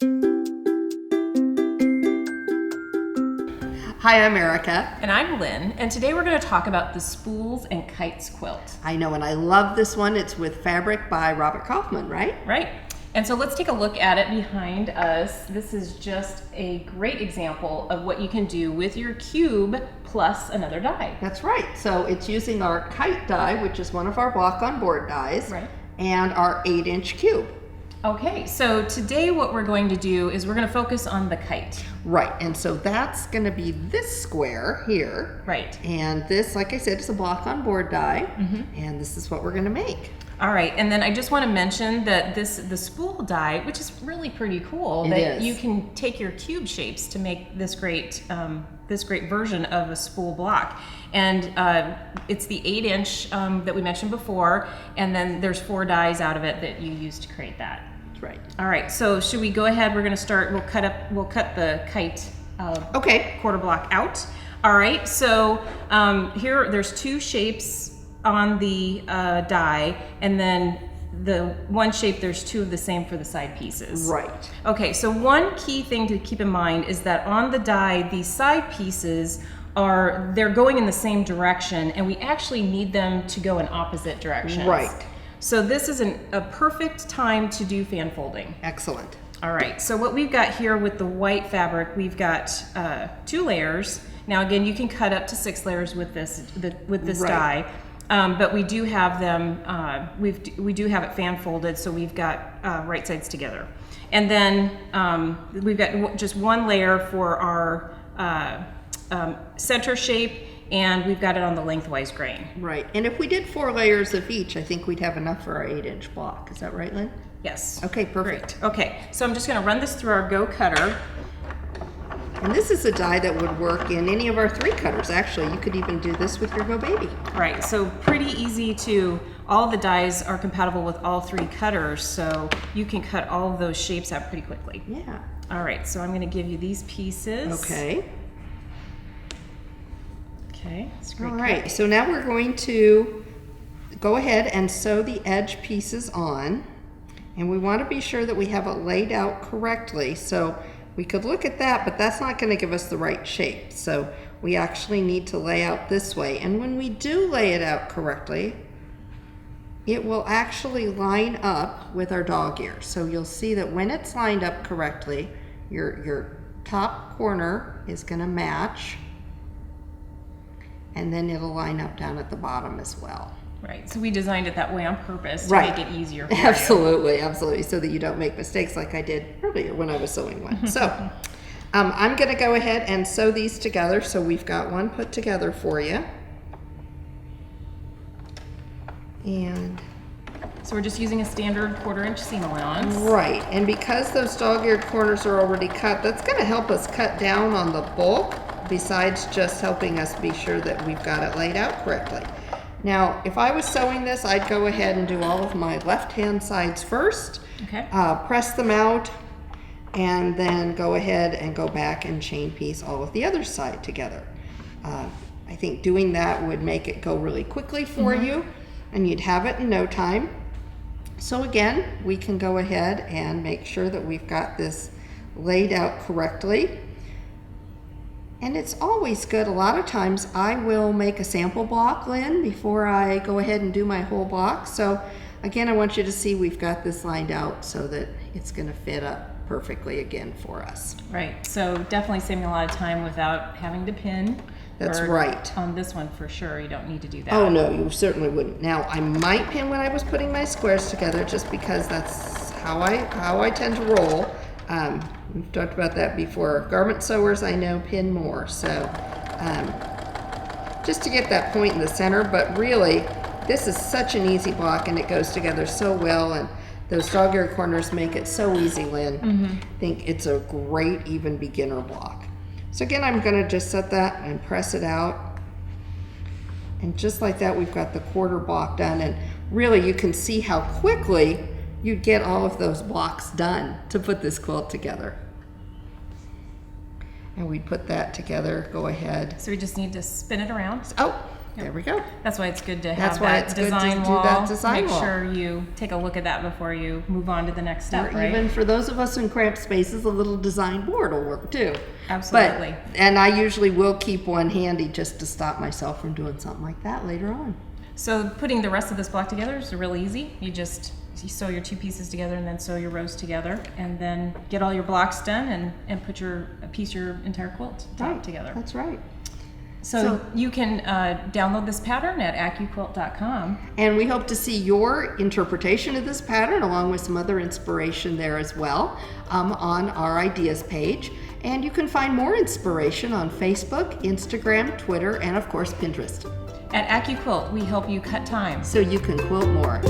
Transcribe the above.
Hi, I'm Erica. And I'm Lynn, and today we're going to talk about the Spools Kites Quilt. I know, and I love this one. It's with fabric by Robert Kaufman, right? Right. And so let's take a look at it behind us. This is just a great example of what you can do with your Qube plus another die. That's right. So it's using our kite die, which is one of our block-on-board dies, right, and our 8-inch Qube. Okay, so today what we're going to do is we're going to focus on the kite. Right, and so that's going to be this square here. Right. And this, like I said, is a block-on-board die, and this is what we're going to make. All right, and then I just want to mention that the spool die, which is really pretty cool, you can take your cube shapes to make this great version of a spool block. And it's the 8-inch that we mentioned before, and then there's 4 dies out of it that you use to create that. That's right. All right, so should we go ahead? We're going to start. We'll cut the kite quarter block out. All right, so here there's 2 shapes on the die, and then the one shape, there's 2 of the same for the side pieces. Right. Okay, so one key thing to keep in mind is that on the die, the side pieces they're going in the same direction, and we actually need them to go in opposite directions. Right. So this is a perfect time to do fan folding. Excellent. All right, so what we've got here with the white fabric, we've got 2 layers. Now again, you can cut up to 6 layers with this die. But we do have them, we do have it fan folded, so we've got right sides together. And then we've got just 1 layer for our center shape, and we've got it on the lengthwise grain. Right, and if we did 4 layers of each, I think we'd have enough for our 8-inch block. Is that right, Lynn? Yes. Okay, perfect. Great. Okay, so I'm just gonna run this through our Go cutter. And this is a die that would work in any of our 3 cutters. Actually, you could even do this with your Go Baby. Right, so pretty easy all the dies are compatible with all 3 cutters, so you can cut all of those shapes out pretty quickly. Yeah. All right, so I'm gonna give you these pieces. Okay. Okay, that's great. All right, so now we're going to go ahead and sew the edge pieces on. And we want to be sure that we have it laid out correctly. So we could look at that, but that's not going to give us the right shape. So we actually need to lay out this way. And when we do lay it out correctly, it will actually line up with our dog ear. So you'll see that when it's lined up correctly, your top corner is going to match, and then it'll line up down at the bottom as well. Right, so we designed it that way on purpose to Right. make it easier for Absolutely, absolutely, so that you don't make mistakes like I did earlier when I was sewing one. So I'm going to go ahead and sew these together, so we've got one put together for you. And So we're just using a standard 1/4-inch seam allowance. right, and because those dog-eared corners are already cut, that's going to help us cut down on the bulk, besides just helping us be sure that we've got it laid out correctly. Now, if I was sewing this, I'd go ahead and do all of my left-hand sides first, Okay. press them out, and then go ahead and go back and chain piece all of the other side together. I think doing that would make it go really quickly for you, and you'd have it in no time. So again, we can go ahead and make sure that we've got this laid out correctly. And it's always good. A lot of times I will make a sample block, Lynn, before I go ahead and do my whole block. So again, I want you to see we've got this lined out so that it's going to fit up perfectly again for us. Right, so definitely saving a lot of time without having to pin. That's right. On this one for sure, you don't need to do that. Oh no, you certainly wouldn't. Now I might pin when I was putting my squares together, just because that's how I tend to roll. We've talked about that before. Garment sewers, I know, pin more. So just to get that point in the center, but really this is such an easy block and it goes together so well, and those dog-eared corners make it so easy, Lynn. I think it's a great even beginner block. So again, I'm going to just set that and press it out, and just like that we've got the 1/4 block done. And really you can see how quickly you'd get all of those blocks done to put this quilt together. And we'd put that together. Go ahead. So we just need to spin it around. Oh, There we go. That's why it's good to have That's why that it's good to design do wall. that design Make wall. sure you take a look at that before you move on to the next step, Or right? even for those of us in cramped spaces, a little design board will work too. Absolutely. And I usually will keep one handy just to stop myself from doing something like that later on. So putting the rest of this block together is really easy. You sew your two pieces together and then sew your rows together, and then get all your blocks done and put your entire quilt top together. That's right. So you can download this pattern at AccuQuilt.com. And we hope to see your interpretation of this pattern along with some other inspiration there as well on our ideas page. And you can find more inspiration on Facebook, Instagram, Twitter, and of course Pinterest. At AccuQuilt, we help you cut time So you can quilt more.